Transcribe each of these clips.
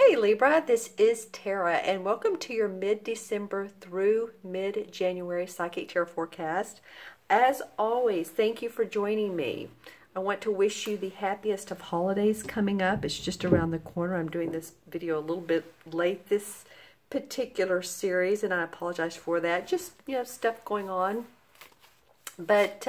Hey Libra, this is Tara, and welcome to your mid-December through mid-January Psychic Tarot forecast. As always, thank you for joining me. I want to wish you the happiest of holidays coming up. It's just around the corner. I'm doing this video a little bit late this particular series, and I apologize for that. Just, stuff going on. But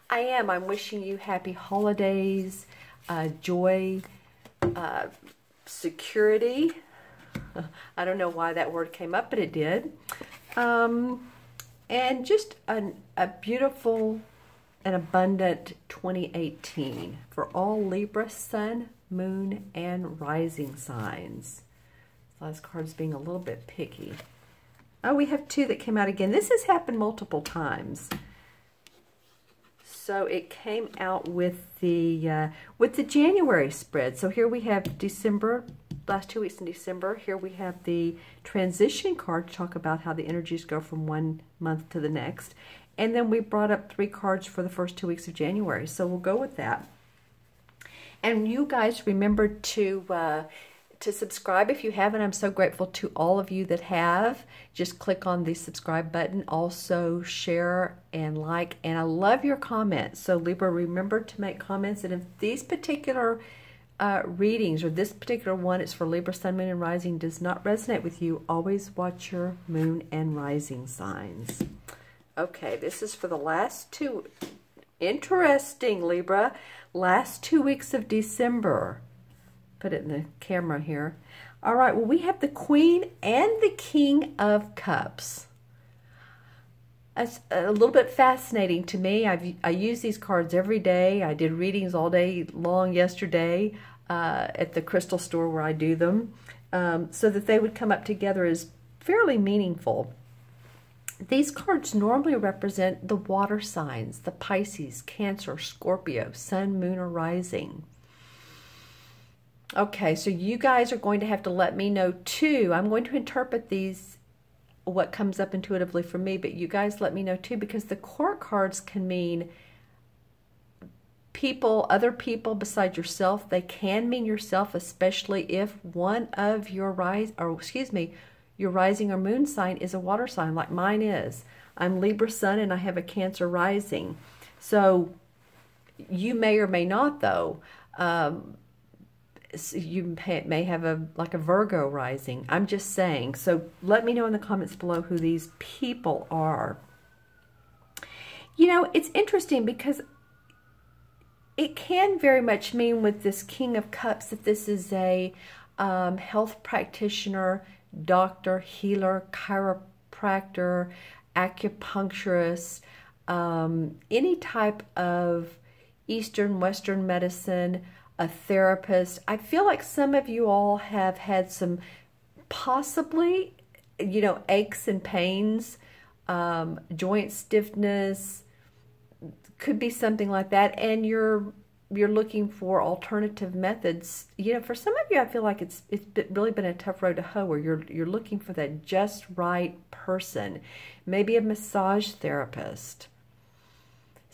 I'm wishing you happy holidays, joy, security. I don't know why that word came up, but it did. And just a beautiful and abundant 2018 for all Libra, Sun, Moon, and Rising signs. This last card's being a little bit picky. Oh, we have two that came out again. This has happened multiple times. So it came out with the January spread. So here we have December, last 2 weeks in December. Here we have the transition card to talk about how the energies go from one month to the next. And then we brought up 3 cards for the first 2 weeks of January. So we'll go with that. And you guys remember to subscribe if you haven't. I'm so grateful to all of you that have. Just click on the subscribe button. Also share and like. And I love your comments. So Libra, remember to make comments. And if these particular readings or this particular one is for Libra, Sun, Moon, and Rising does not resonate with you, always watch your Moon and Rising signs. Okay, this is for the last two. Interesting, Libra. Last 2 weeks of December. Put it in the camera here. All right, well, we have the Queen and the King of Cups. That's a little bit fascinating to me. I use these cards every day. I did readings all day long yesterday at the crystal store where I do them. So that they would come up together is fairly meaningful. These cards normally represent the water signs, the Pisces, Cancer, Scorpio, Sun, Moon, or Rising. Okay, so you guys are going to have to let me know too. I'm going to interpret these, what comes up intuitively for me, but you guys let me know too, because the court cards can mean people, other people besides yourself. They can mean yourself, especially if one of your your rising or moon sign is a water sign, like mine is. I'm Libra Sun and I have a Cancer rising. So you may or may not, though. You may have a Virgo rising. I'm just saying. So let me know in the comments below who these people are. It's interesting because it can very much mean with this King of Cups that this is a health practitioner, doctor, healer, chiropractor, acupuncturist, any type of Eastern, Western medicine, a therapist. I feel like some of you all have had some possibly, aches and pains, joint stiffness, could be something like that, and you're looking for alternative methods. For some of you, I feel like it's really been a tough road to hoe, where you're looking for that just right person, maybe a massage therapist.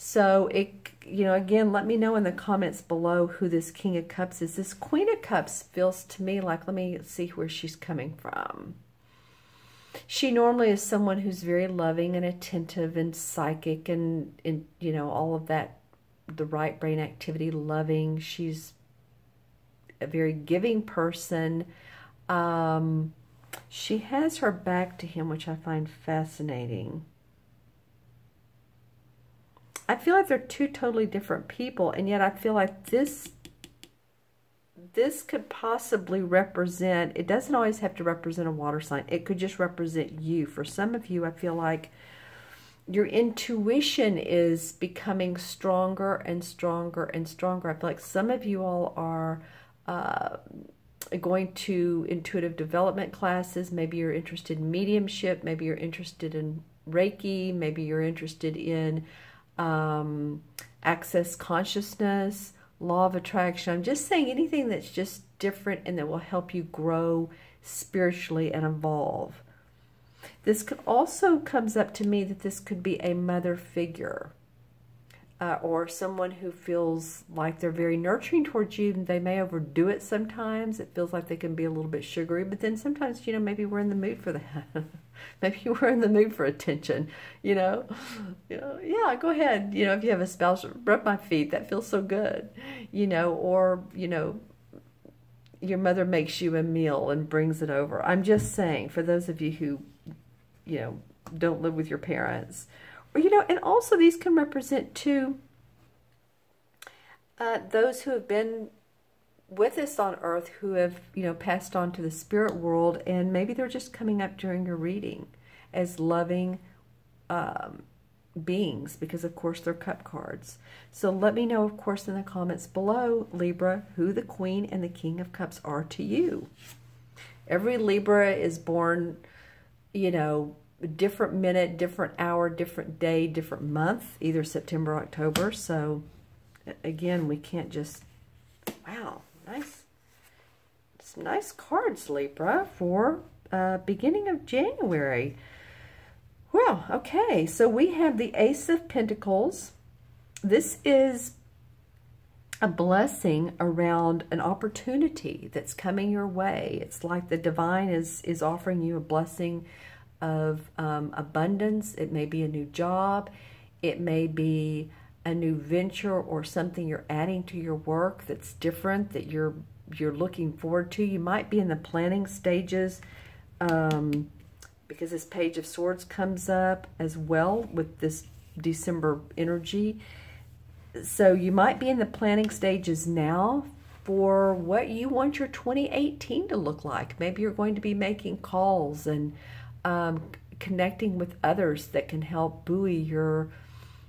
So again, let me know in the comments below who this King of Cups is. This Queen of Cups feels to me like, let me see where she's coming from. She normally is someone who's very loving and attentive and psychic and all of that, the right brain activity, loving. She's a very giving person. She has her back to him, which I find fascinating. I feel like they're two totally different people, and yet I feel like this could possibly represent, it doesn't always have to represent a water sign. It could just represent you. For some of you, I feel like your intuition is becoming stronger and stronger and stronger. I feel like some of you all are going to intuitive development classes. Maybe you're interested in mediumship. Maybe you're interested in Reiki. Maybe you're interested in access consciousness, law of attraction. I'm just saying anything that's just different and that will help you grow spiritually and evolve. This could also comes up to me that this could be a mother figure. or someone who feels like they're very nurturing towards you. They may overdo it sometimes. It feels like they can be a little bit sugary, but then sometimes, you know, maybe we're in the mood for that. Maybe we're in the mood for attention, you know. Yeah, go ahead. You know, if you have a spouse, rub my feet. That feels so good, you know, or, you know, your mother makes you a meal and brings it over. I'm just saying, for those of you who, you know, don't live with your parents, or, you know, and also these can represent too those who have been with us on earth, who have, you know, passed on to the spirit world, and maybe they're just coming up during your reading as loving beings, because of course they're cup cards. So let me know, of course, in the comments below, Libra, who the Queen and the King of Cups are to you. Every Libra is born, you know, different minute, different hour, different day, different month, either September or October. So again, we can't just, wow, nice, some nice cards, Libra, for beginning of January. Well, okay, so we have the Ace of Pentacles. This is a blessing around an opportunity that's coming your way. It's like the divine is offering you a blessing of abundance. It may be a new job. It may be a new venture or something you're adding to your work that's different, that you're looking forward to. You might be in the planning stages, because this Page of Swords comes up as well with this December energy. So you might be in the planning stages now for what you want your 2018 to look like. Maybe you're going to be making calls and connecting with others that can help buoy your,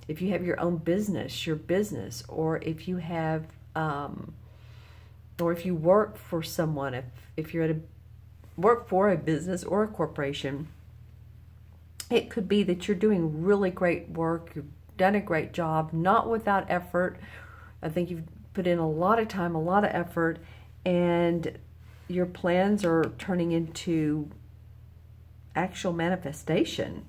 if you have your own business, or if you have, or if you work for someone, if you're at work for a business or a corporation, it could be that you're doing really great work. You've done a great job, not without effort. I think you've put in a lot of time, a lot of effort, and your plans are turning into actual manifestation.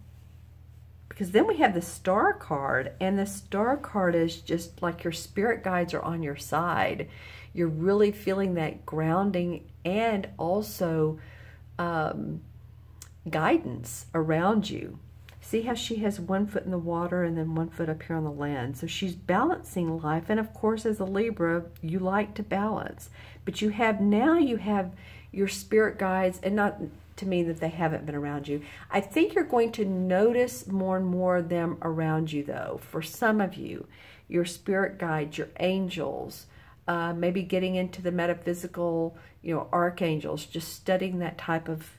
Because then we have the Star card, and the Star card is just like your spirit guides are on your side. You're really feeling that grounding and also guidance around you. See how she has one foot in the water and then one foot up here on the land. So she's balancing life. And of course, as a Libra, you like to balance. But you have your spirit guides, and not to mean that they haven't been around you. I think you're going to notice more and more of them around you, though. For some of you, your spirit guides, your angels, maybe getting into the metaphysical, you know, archangels, just studying that type of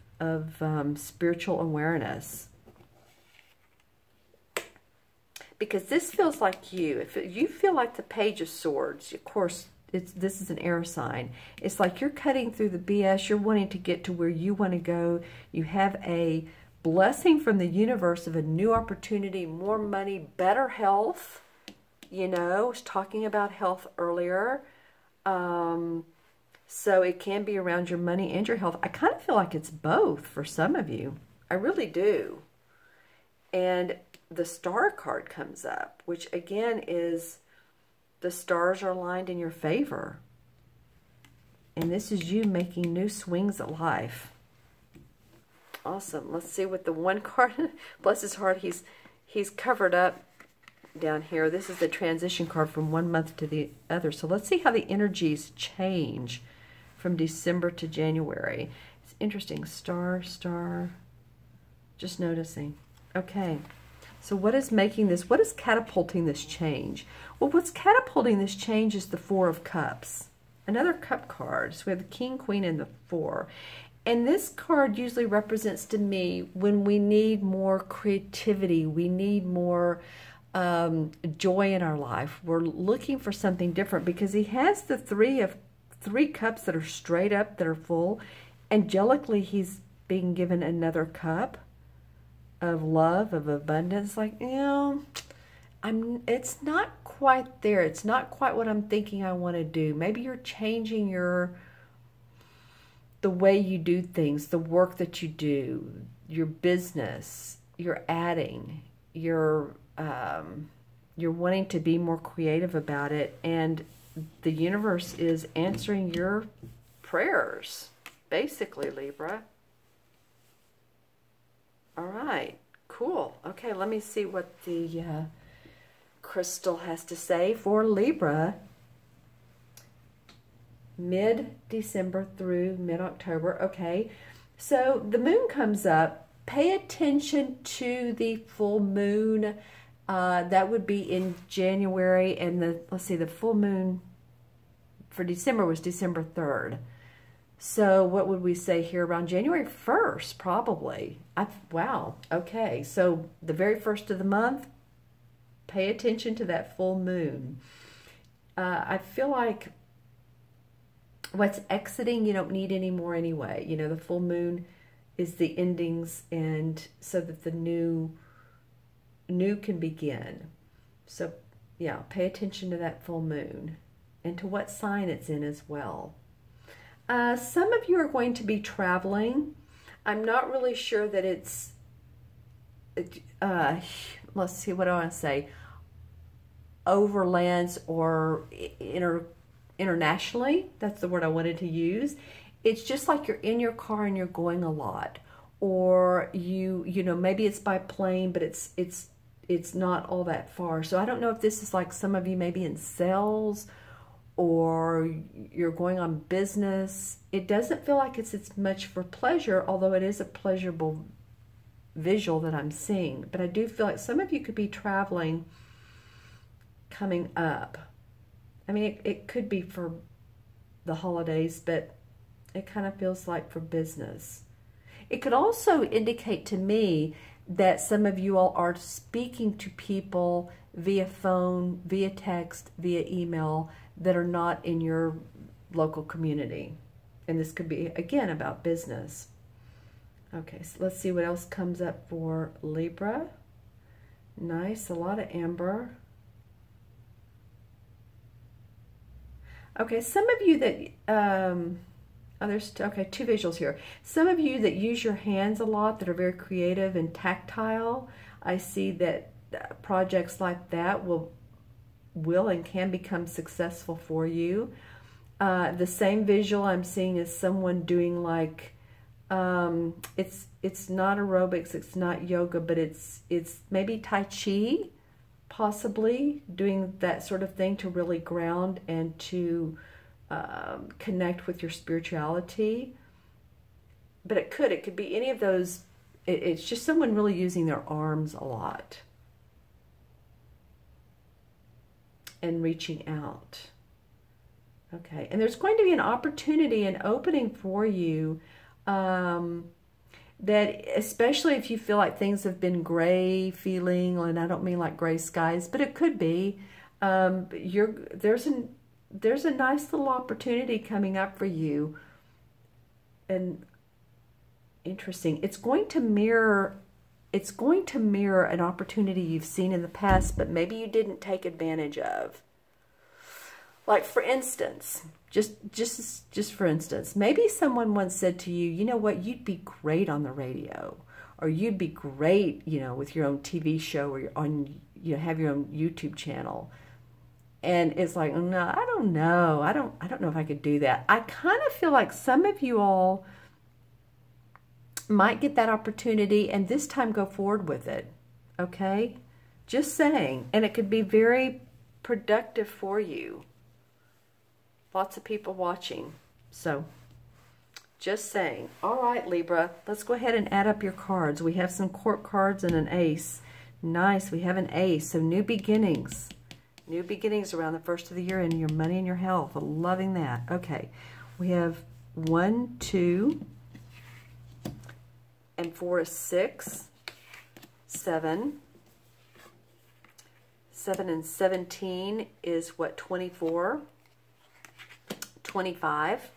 spiritual awareness. Because this feels like you. If you feel like the Page of Swords, of course, this is an air sign. It's like you're cutting through the BS. You're wanting to get to where you want to go. You have a blessing from the universe of a new opportunity, more money, better health. You know, I was talking about health earlier. So it can be around your money and your health. I kind of feel like it's both for some of you. I really do. And the Star card comes up, which again is the stars are aligned in your favor. And this is you making new swings at life. Awesome. Let's see what the one card, bless his heart, he's covered up down here. This is the transition card from one month to the other. So let's see how the energies change from December to January. It's interesting. Star, just noticing. Okay. So what is making this, what is catapulting this change? Well, what's catapulting this change is the Four of Cups. Another cup card. So we have the King, Queen, and the Four. And this card usually represents to me when we need more creativity, we need more joy in our life. We're looking for something different, because he has the three cups that are straight up, that are full. Angelically, he's being given another cup of love, of abundance. Like, you know, it's not quite there. It's not quite what I'm thinking I want to do. Maybe you're changing the way you do things, the work that you do, your business, you're adding, you're you're wanting to be more creative about it, and the universe is answering your prayers, basically, Libra. All right, cool. Okay, let me see what the crystal has to say for Libra, mid-December through mid-October. Okay, so the moon comes up. Pay attention to the full moon. That would be in January, and let's see, the full moon for December was December 3rd. So what would we say here, around January 1st, probably. Wow, okay, so the very first of the month, pay attention to that full moon. I feel like what's exiting, you don't need anymore anyway. You know, the full moon is the endings, and so that the new can begin. So yeah, pay attention to that full moon and to what sign it's in as well. Some of you are going to be traveling. I'm not really sure that it's, let's see, what do I want to say? Overlands or internationally. That's the word I wanted to use. It's just like you're in your car and you're going a lot. Or you know, maybe it's by plane, but it's not all that far. So I don't know if this is like some of you maybe in sales, or you're going on business. It doesn't feel like it's much for pleasure, although it is a pleasurable visual that I'm seeing. But I do feel like some of you could be traveling coming up. I mean, it could be for the holidays, but it kind of feels like for business. It could also indicate to me that some of you all are speaking to people via phone, via text, via email that are not in your local community. And this could be, again, about business. Okay, so let's see what else comes up for Libra. Nice, a lot of amber. Okay, some of you that, okay, two visuals here. Some of you that use your hands a lot, that are very creative and tactile, I see that projects like that will and can become successful for you. The same visual I'm seeing is someone doing like, it's not aerobics, it's not yoga, but it's maybe Tai Chi, possibly doing that sort of thing to really ground and to connect with your spirituality. But it could be any of those. It's just someone really using their arms a lot and reaching out. Okay, and there's going to be an opportunity, an opening for you, that especially if you feel like things have been gray feeling, and I don't mean like gray skies, but it could be, there's a nice little opportunity coming up for you. And interesting, it's going to mirror an opportunity you've seen in the past, but maybe you didn't take advantage of. Like, for instance, just for instance, maybe someone once said to you, you know what, you'd be great on the radio, or you'd be great, you know, with your own TV show, or have your own YouTube channel. And it's like, no, I don't know. I don't know if I could do that. I kind of feel like some of you all might get that opportunity and this time go forward with it. Okay? Just saying. And it could be very productive for you. Lots of people watching. So, just saying. All right, Libra, let's go ahead and add up your cards. We have some court cards and an ace. Nice, we have an ace. So, new beginnings. New beginnings around the first of the year in your money and your health. I'm loving that. Okay, we have 1, 2, and 4 is 6, 7. 7 and 17 is what, 24? 25.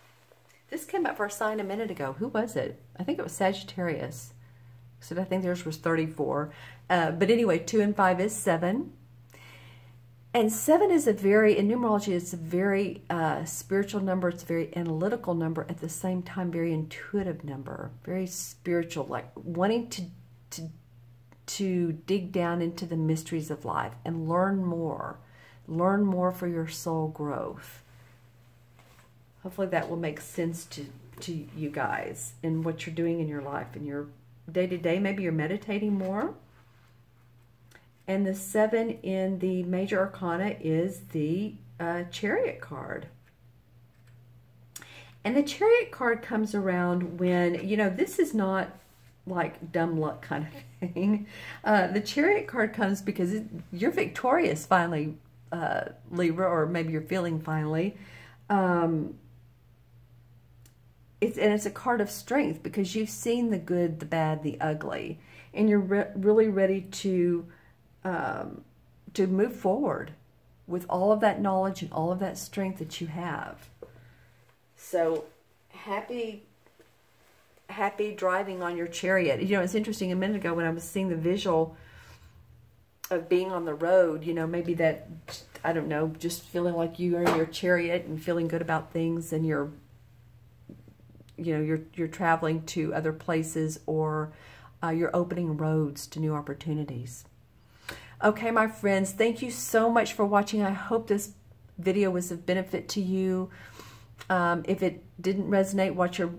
This came up for a sign a minute ago. Who was it? I think it was Sagittarius. So I think theirs was 34. But anyway, 2 and 5 is 7. And 7 is in numerology, it's a very spiritual number. It's a very analytical number. At the same time, very intuitive number. Very spiritual, like wanting to to dig down into the mysteries of life and learn more. Learn more for your soul growth. Hopefully that will make sense to you guys and what you're doing in your life, in your day-to-day. Maybe you're meditating more. And the 7 in the major arcana is the Chariot card. And the Chariot card comes around when, you know, this is not like dumb luck kind of thing. The Chariot card comes because you're victorious finally, Libra, or maybe you're feeling finally. It's a card of strength because you've seen the good, the bad, the ugly, and you're really ready to move forward with all of that knowledge and all of that strength that you have. So happy driving on your chariot. You know, it's interesting, a minute ago when I was seeing the visual of being on the road, you know, maybe that, I don't know, just feeling like you are in your chariot and feeling good about things, and you're traveling to other places, or you're opening roads to new opportunities. Okay, my friends, thank you so much for watching. I hope this video was of benefit to you. If it didn't resonate, watch your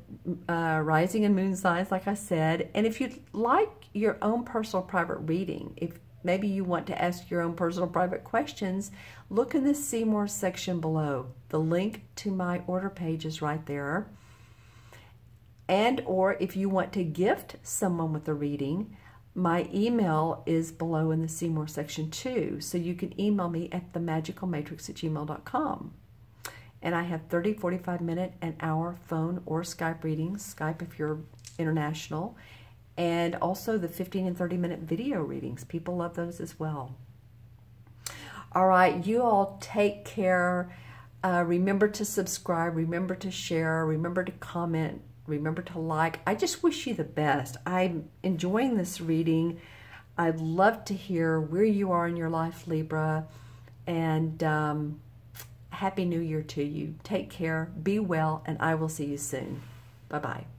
rising and moon signs, like I said. And if you'd like your own personal private reading, if maybe you want to ask your own personal private questions, look in the See More section below. The link to my order page is right there. And or if you want to gift someone with a reading, my email is below in the See More section too. So you can email me at themagicalmatrix@gmail.com. And I have 30, 45-minute, and hour phone or Skype readings, Skype if you're international, and also the 15 and 30-minute video readings. People love those as well. All right, you all take care. Remember to subscribe. Remember to share. Remember to comment. Remember to like. I just wish you the best. I'm enjoying this reading. I'd love to hear where you are in your life, Libra. And Happy New Year to you. Take care. Be well. And I will see you soon. Bye-bye.